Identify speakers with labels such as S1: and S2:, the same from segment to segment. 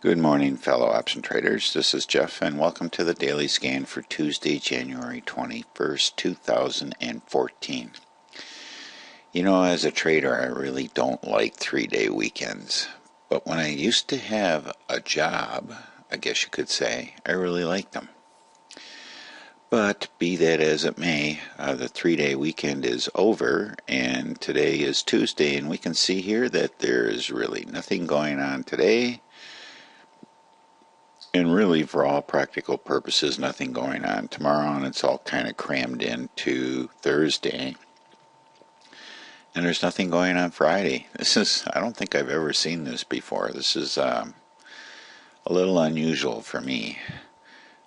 S1: Good morning, fellow option traders. This is Jeff, and welcome to the daily scan for Tuesday, January 21st, 2014. You know, as a trader, I really don't like 3-day weekends. But when I used to have a job, I guess you could say, I really liked them. But be that as it may, the 3-day weekend is over, and today is Tuesday, and we can see here that there is really nothing going on today. And really, for all practical purposes, nothing going on tomorrow, and it's all kind of crammed into Thursday. And there's nothing going on Friday. I don't think I've ever seen this before. This is a little unusual for me.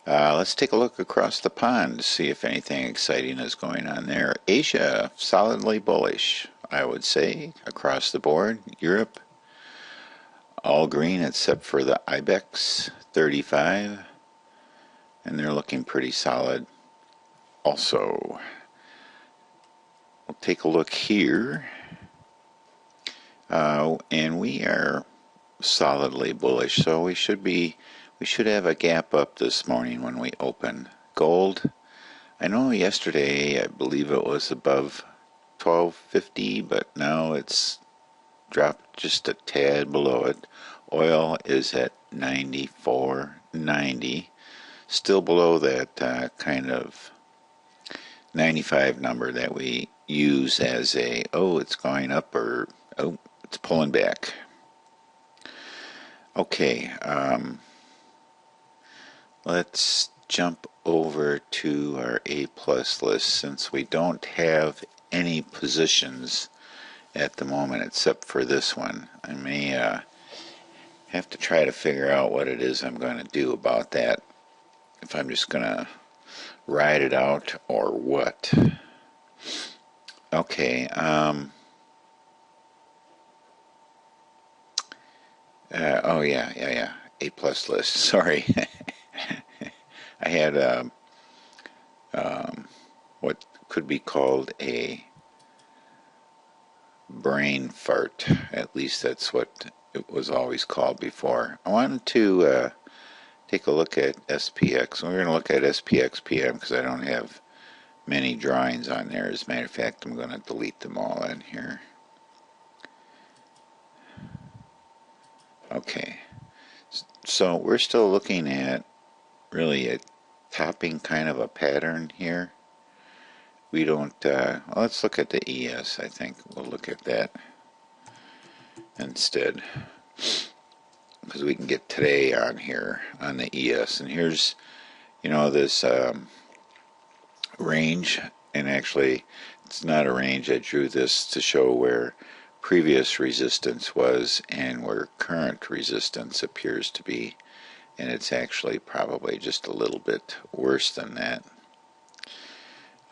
S1: Let's take a look across the pond to see if anything exciting is going on there. Asia, solidly bullish, I would say, across the board. Europe, all green except for the IBEX 35. And they're looking pretty solid also. We'll take a look here, and we are solidly bullish, so we should have a gap up this morning when we open. Gold, I know yesterday I believe it was above 1250, but now it's dropped just a tad below it. Oil is at 94.90, still below that kind of 95 number that we use as a, oh, it's going up, or, oh, it's pulling back. Okay, let's jump over to our A plus list, since we don't have any positions at the moment except for this one. I may have to try to figure out what it is I'm going to do about that, if I'm just going to ride it out or what. Okay, oh yeah, A plus list, sorry. I had what could be called a brain fart. At least that's what it was always called before. I wanted to take a look at SPX. We're going to look at SPX PM because I don't have many drawings on there. As a matter of fact, I'm going to delete them all in here. Okay, so we're still looking at really a topping kind of a pattern here. We don't, well, let's look at the ES. I think we'll look at that instead, because we can get today on here on the ES. And here's, this range, and actually it's not a range. I drew this to show where previous resistance was and where current resistance appears to be, and it's actually probably just a little bit worse than that.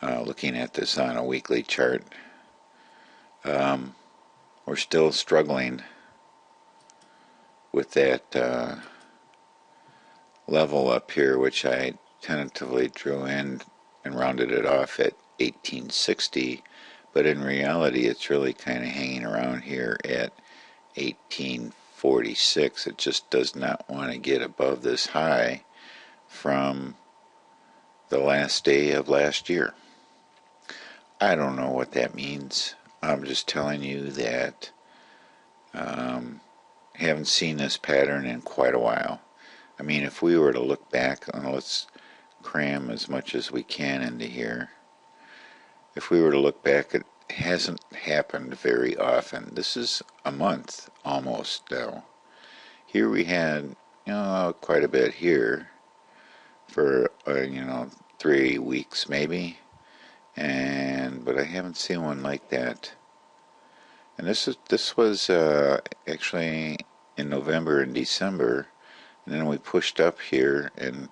S1: Looking at this on a weekly chart, we're still struggling with that level up here, which I tentatively drew in and rounded it off at 1860, but in reality it's really kind of hanging around here at 1846. It just does not want to get above this high from the last day of last year. I don't know what that means. I'm just telling you that I haven't seen this pattern in quite a while. I mean, if we were to look back, let's cram as much as we can into here. If we were to look back, it hasn't happened very often. This is a month almost now. Here we had, quite a bit here for, 3 weeks maybe. But I haven't seen one like that. And this was actually in November and December, and then we pushed up here, and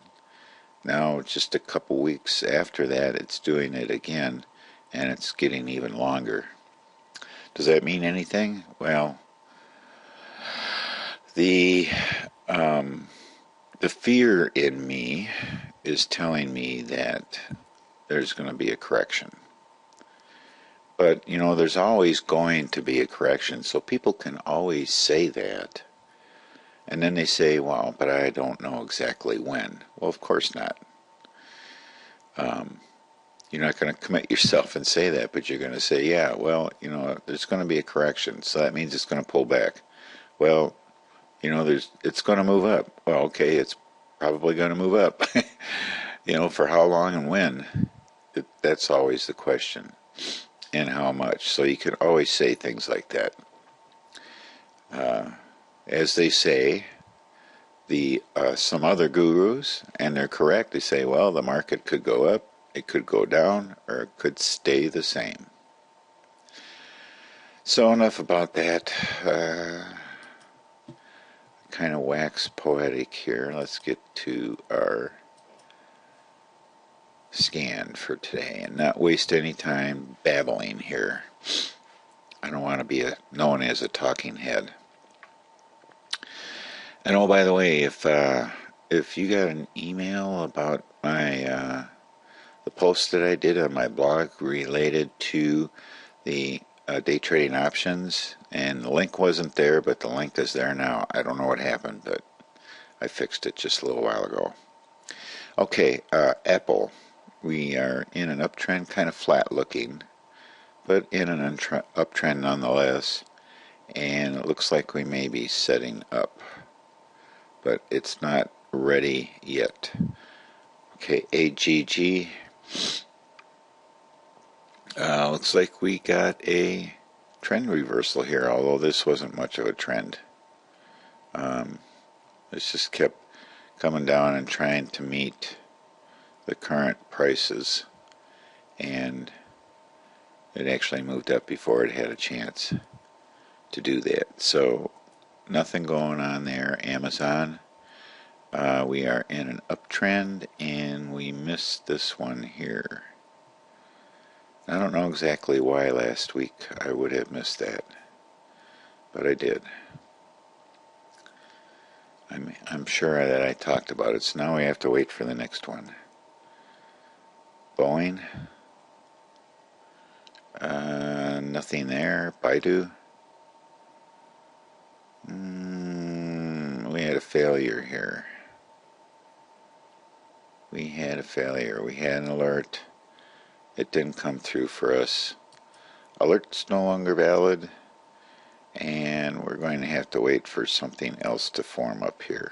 S1: now just a couple weeks after that it's doing it again, and it's getting even longer. Does that mean anything? Well, the fear in me is telling me that there's going to be a correction. But, there's always going to be a correction, so people can always say that. And then they say, well, but I don't know exactly when. Well, of course not. You're not going to commit yourself and say that, but you're going to say, yeah, well, there's going to be a correction, so that means it's going to pull back. Well, it's going to move up. Well, okay, it's probably going to move up. For how long and when? That's always the question, and how much. So you can always say things like that. As they say, some other gurus, and they're correct. They say, well, the market could go up, it could go down, or it could stay the same. So enough about that. Kind of wax poetic here. Let's get to our scan for today and not waste any time babbling here. I don't want to be known as a talking head. And oh, by the way, if you got an email about my the post that I did on my blog related to the day trading options, and the link wasn't there, but the link is there now. I don't know what happened, but I fixed it just a little while ago. Okay, Apple. We are in an uptrend, kind of flat looking, but in an uptrend nonetheless, and it looks like we may be setting up, but it's not ready yet. Okay, AGG. Looks like we got a trend reversal here, although this wasn't much of a trend. This just kept coming down and trying to meet the current prices, and it actually moved up before it had a chance to do that. So nothing going on there. Amazon, we are in an uptrend, and we missed this one here. I don't know exactly why last week I would have missed that, but I did. I'm sure that I talked about it, so now we have to wait for the next one. Boeing, nothing there. Baidu, we had a failure here. We had an alert. It didn't come through for us. Alert's no longer valid, and we're going to have to wait for something else to form up here.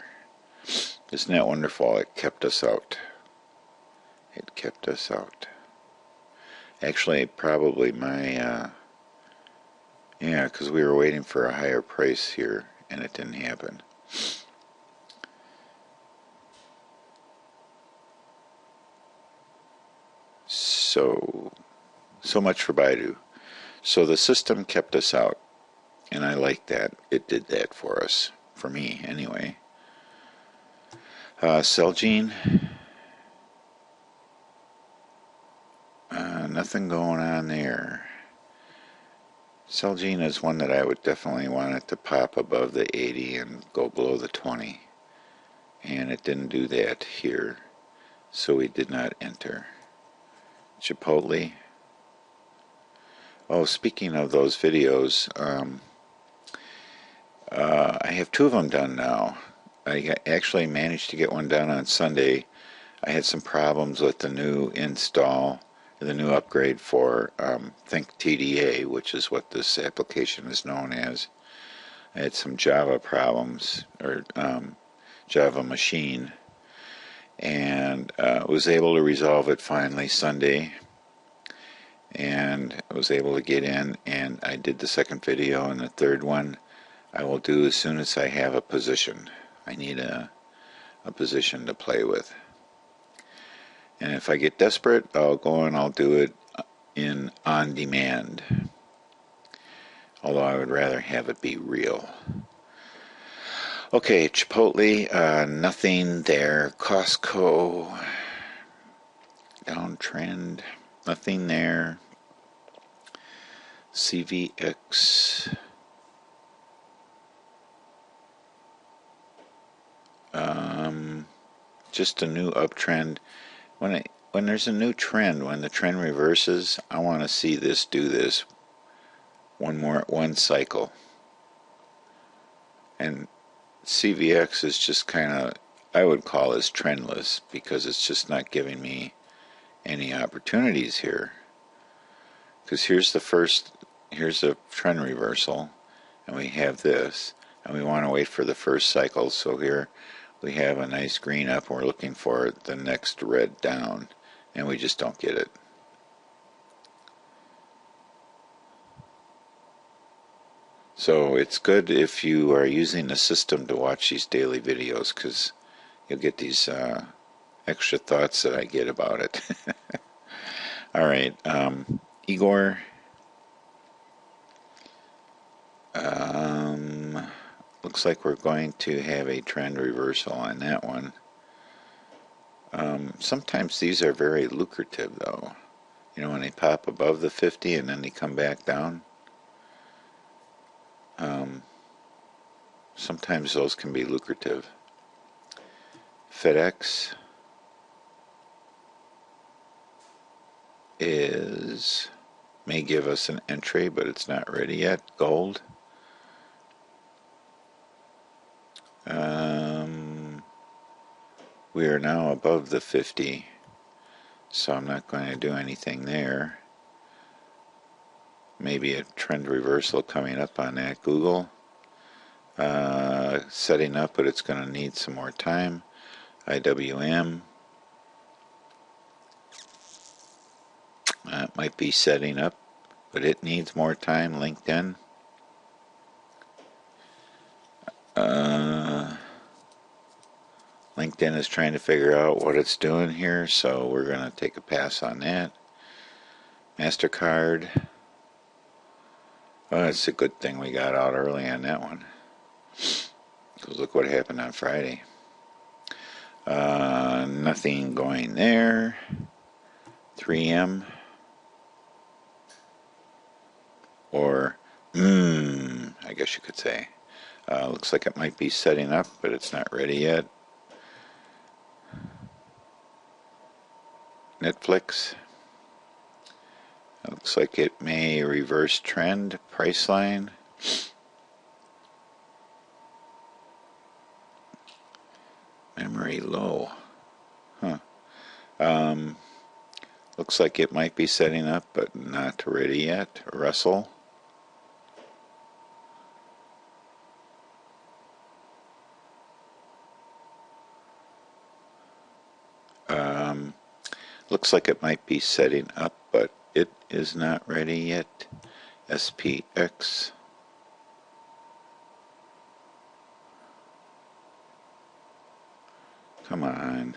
S1: Isn't that wonderful? It kept us out. It kept us out. Actually, probably my, because we were waiting for a higher price here, and it didn't happen. So much for Baidu. So the system kept us out, and I like that. It did that for us, for me anyway. Celgene, nothing going on there. Celgene is one that I would definitely want it to pop above the 80 and go below the 20, and it didn't do that here, so we did not enter. Chipotle. Oh, speaking of those videos, I have two of them done now. I actually managed to get one done on Sunday. I had some problems with the new install, the new upgrade for Think TDA, which is what this application is known as. I had some Java problems, or Java machine, and was able to resolve it finally Sunday. And I was able to get in, and I did the second video, and the third one I will do as soon as I have a position. I need a position to play with. And if I get desperate, I'll go and I'll do it on demand. Although I would rather have it be real. Okay, Chipotle, nothing there. Costco, downtrend, nothing there. CVX, just a new uptrend. When there's a new trend, when the trend reverses, I want to see this do this one cycle, and CVX is just kind of, I would call this trendless because it's just not giving me any opportunities here. Because here's a trend reversal, and we have this, and we want to wait for the first cycle. So here we have a nice green up, and we're looking for the next red down, and we just don't get it. So it's good if you are using the system to watch these daily videos, because you'll get these extra thoughts that I get about it. All right, Igor. Looks like we're going to have a trend reversal on that one. Sometimes these are very lucrative, though. You know, when they pop above the 50 and then they come back down. Sometimes those can be lucrative. FedEx may give us an entry, but it's not ready yet. Gold. We are now above the 50, so I'm not going to do anything there. Maybe a trend reversal coming up on that. Google setting up, but it's going to need some more time. IWM might be setting up, but it needs more time. LinkedIn. LinkedIn is trying to figure out what it's doing here, so we're going to take a pass on that. MasterCard. Well, it's a good thing we got out early on that one. Because look what happened on Friday. Nothing going there. 3M. Or, I guess you could say. Looks like it might be setting up, but it's not ready yet. Netflix. Looks like it may reverse trend. Priceline. Memory low. Looks like it might be setting up, but not ready yet. Russell. Looks like it might be setting up, but it is not ready yet. SPX. Come on.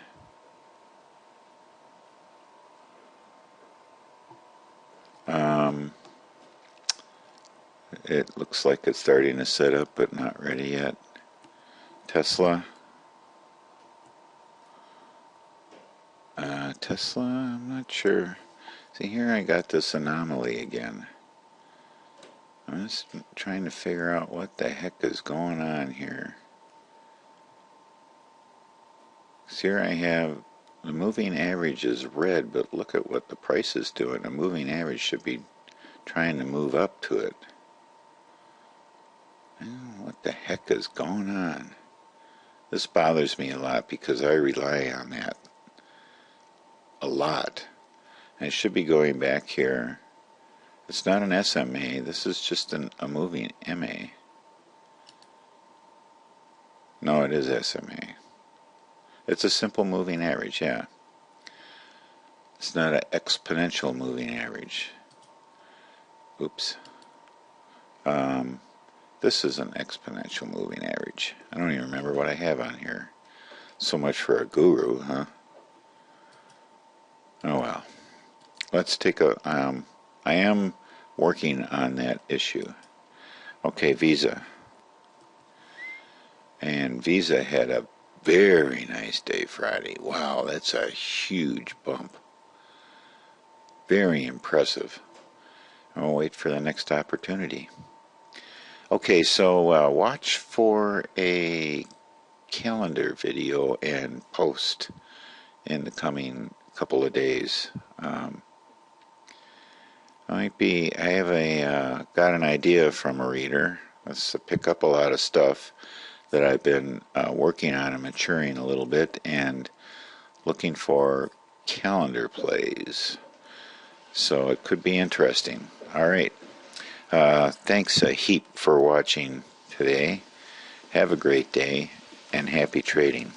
S1: It looks like it's starting to set up, but not ready yet. Tesla. Tesla, I'm not sure. See, here I got this anomaly again. I'm just trying to figure out what the heck is going on here. So here I have the moving average is red, but look at what the price is doing. The moving average should be trying to move up to it. What the heck is going on? This bothers me a lot because I rely on that a lot. And it should be going back here. It's not an SMA. This is just a moving MA. No, it is SMA. It's a simple moving average, yeah. It's not an exponential moving average. Oops. This is an exponential moving average. I don't even remember what I have on here. So much for a guru, huh? Oh well. Let's take a, I am working on that issue. Okay, Visa. And Visa had a very nice day Friday. Wow, that's a huge bump. Very impressive. I'll wait for the next opportunity. Okay, so watch for a calendar video and post in the coming couple of days. I have got an idea from a reader. Let's pick up a lot of stuff that I've been working on and maturing a little bit and looking for calendar plays. So it could be interesting. All right. Thanks a heap for watching today. Have a great day and happy trading.